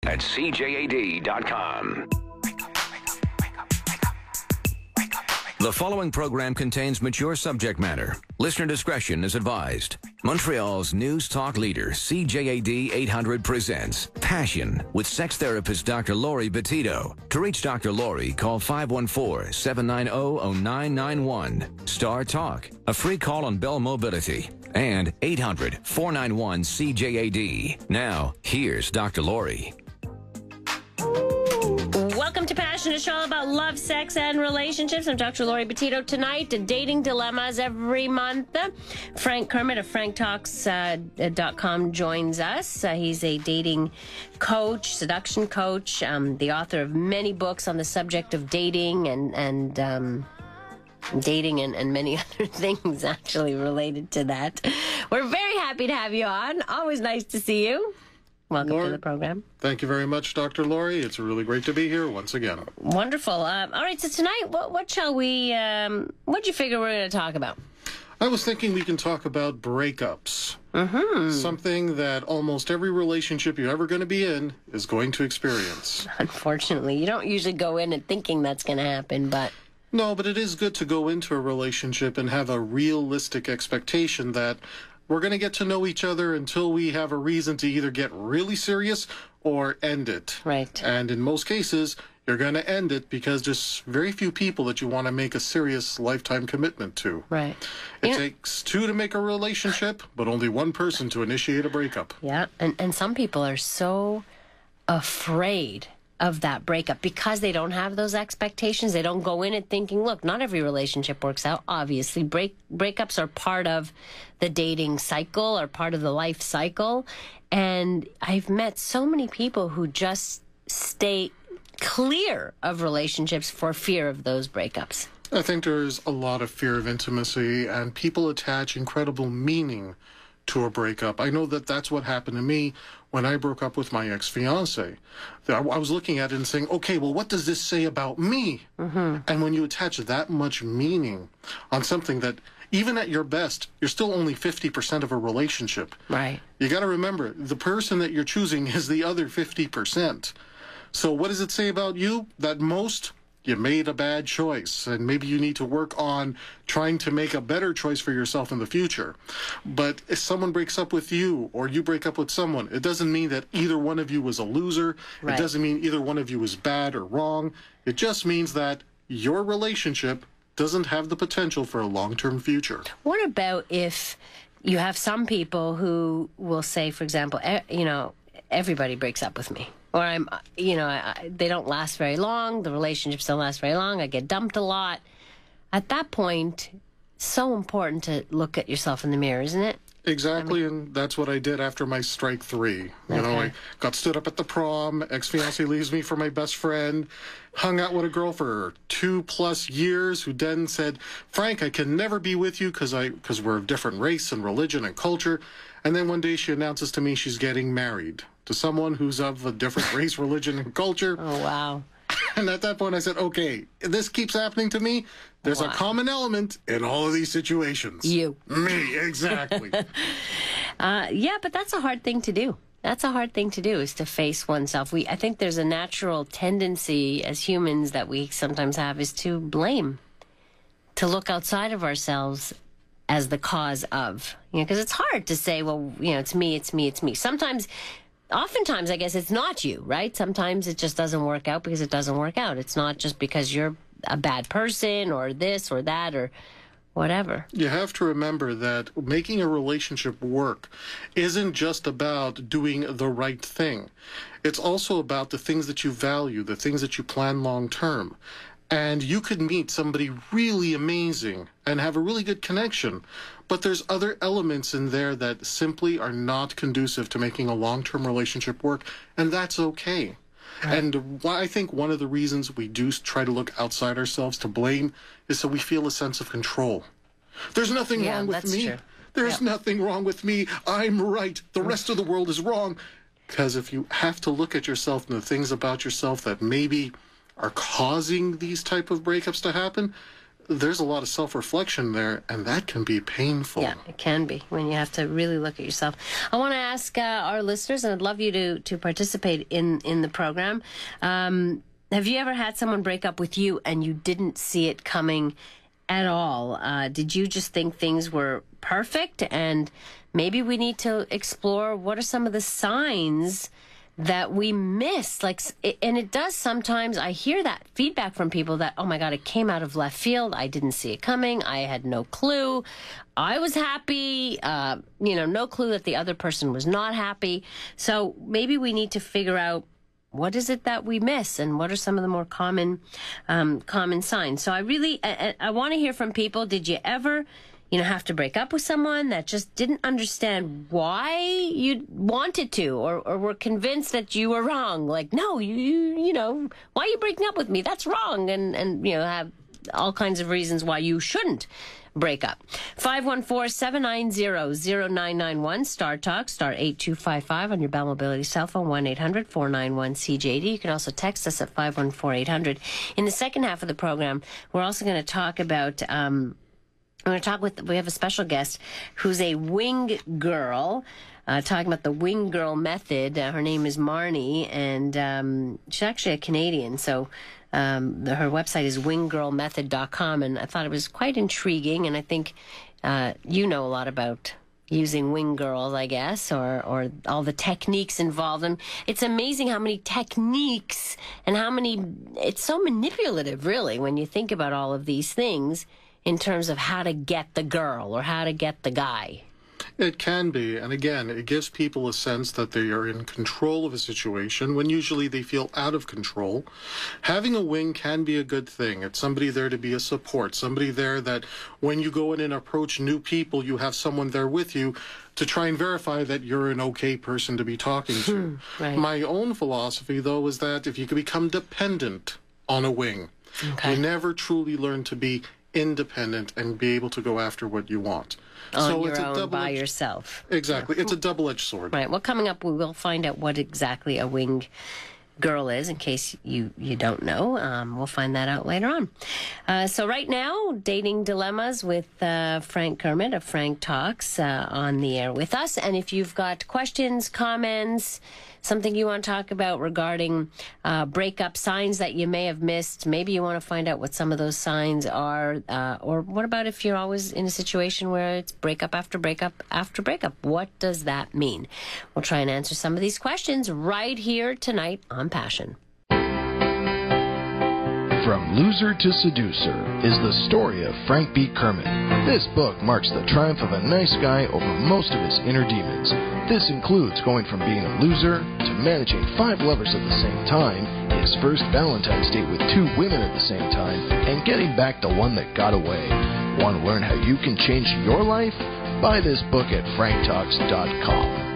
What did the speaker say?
at CJAD.com. The following program contains mature subject matter. Listener discretion is advised. Montreal's news talk leader, CJAD 800, presents Passion with sex therapist Dr. Laurie Betito. To reach Dr. Laurie, call 514-790-0991. Star Talk, a free call on Bell Mobility, and 800-491-CJAD. Now, here's Dr. Laurie. Welcome to Passion, a show all about love, sex, and relationships. I'm Dr. Laurie Betito. Tonight, dating dilemmas every month. Frank Kermit of franktalks.com joins us. He's a dating coach, seduction coach, the author of many books on the subject of dating and many other things actually related to that. We're very happy to have you on. Always nice to see you. Welcome to the program. Thank you very much, Dr. Laurie. It's really great to be here once again. Wonderful. All right, so tonight, what shall we, what do you figure we're going to talk about? I was thinking we can talk about breakups. Something that almost every relationship you're ever going to be in is going to experience. Unfortunately, you don't usually go in and thinking that's going to happen, but... No, but it is good to go into a relationship and have a realistic expectation that we're going to get to know each other until we have a reason to either get really serious or end it. Right. And in most cases, you're going to end it because there's very few people that you want to make a serious lifetime commitment to. Right. It takes two to make a relationship, but only one person to initiate a breakup. Yeah, and some people are so afraid of that breakup because they don't have those expectations. They don't go in it thinking, look, not every relationship works out. Obviously, breakups are part of the dating cycle or part of the life cycle. And I've met so many people who just stay clear of relationships for fear of those breakups. I think there's a lot of fear of intimacy, and people attach incredible meaning to a breakup. I know that that's what happened to me when I broke up with my ex-fiance. I was looking at it and saying, okay, well, what does this say about me? And when you attach that much meaning on something that, even at your best, you're still only 50% of a relationship. Right. You got to remember, the person that you're choosing is the other 50%. So what does it say about you? That most... you made a bad choice, and maybe you need to work on trying to make a better choice for yourself in the future. But if someone breaks up with you or you break up with someone, it doesn't mean that either one of you was a loser. Right. It doesn't mean either one of you was bad or wrong. It just means that your relationship doesn't have the potential for a long-term future. What about if you have some people who will say, for example, everybody breaks up with me? Or they don't last very long. The relationships don't last very long. I get dumped a lot. At that point, so important to look at yourself in the mirror, isn't it? Exactly, and that's what I did after my strike three. You know, I got stood up at the prom, ex-fiancé leaves me for my best friend, hung out with a girl for 2+ years who then said, Frank, I can never be with you because we're of different race and religion and culture. And then one day she announces to me she's getting married to someone who's of a different race, religion, and culture. Oh, wow. And at that point I said, okay, if this keeps happening to me, there's a common element in all of these situations. You. Me, exactly. Yeah, but that's a hard thing to do. That's a hard thing to do, is to face oneself. I think there's a natural tendency as humans that we sometimes have is to blame, to look outside of ourselves as the cause of, because it's hard to say, well, it's me, it's me, it's me. Oftentimes, I guess it's not you, right? Sometimes it just doesn't work out because it doesn't work out. It's not just because you're a bad person or this or that or whatever. You have to remember that making a relationship work isn't just about doing the right thing. It's also about the things that you value, the things that you plan long term. And you could meet somebody really amazing and have a really good connection, but there's other elements in there that simply are not conducive to making a long-term relationship work, and that's okay. Right. And I think one of the reasons we do try to look outside ourselves to blame is so we feel a sense of control. There's nothing wrong with me. True. There's nothing wrong with me. I'm right. The rest of the world is wrong. Because if you have to look at yourself and the things about yourself that maybe are causing these type of breakups to happen, there's a lot of self-reflection there, and that can be painful. Yeah, it can be when you have to really look at yourself. I want to ask our listeners, and I'd love you to participate in the program. Have you ever had someone break up with you and you didn't see it coming at all? Did you just think things were perfect? And maybe we need to explore what are some of the signs that we miss. And it does sometimes, I hear that feedback from people that, oh my God, it came out of left field. I didn't see it coming. I had no clue. I was happy, no clue that the other person was not happy. So maybe we need to figure out, what is it that we miss, and what are some of the more common signs? So I want to hear from people. Did you ever, have to break up with someone that just didn't understand why you wanted to, or were convinced that you were wrong? Like, no, why are you breaking up with me? That's wrong, and have all kinds of reasons why you shouldn't break up. 514-790-0991, Star Talk, star 8255 on your Bell Mobility cell phone, 1-800-491-CJAD. You can also text us at 514-800. In the second half of the program, we're also going to talk about, we have a special guest who's a wing girl, talking about the wing girl method. Her name is Marni, and she's actually a Canadian, so her website is winggirlmethod.com, and I thought it was quite intriguing, and I think you know a lot about using wing girls, I guess, or all the techniques involved. And it's amazing how many techniques and it's so manipulative, really, when you think about all of these things in terms of how to get the girl or how to get the guy. It can be, and again, it gives people a sense that they are in control of a situation when usually they feel out of control. Having a wing can be a good thing. It's somebody there to be a support, somebody there that when you go in and approach new people, you have someone there with you to try and verify that you're an okay person to be talking to. Right. My own philosophy, though, is that if you can become dependent on a wing, you never truly learn to be independent and be able to go after what you want. On your own, by yourself. Exactly. Yeah. It's a double-edged sword. Right. Well, coming up, we will find out what exactly a wing girl is, in case you don't know. We'll find that out later on. So right now, dating dilemmas with Frank Kermit of Frank Talks on the air with us. And if you've got questions, comments, something you want to talk about regarding breakup signs that you may have missed, maybe you want to find out what some of those signs are, or what about if you're always in a situation where it's breakup after breakup after breakup? What does that mean? We'll try and answer some of these questions right here tonight on Passion. From Loser to Seducer is the story of Frank B. Kermit. This book marks the triumph of a nice guy over most of his inner demons. This includes going from being a loser to managing 5 lovers at the same time, his first Valentine's date with 2 women at the same time, and getting back the one that got away. Want to learn how you can change your life? Buy this book at franktalks.com.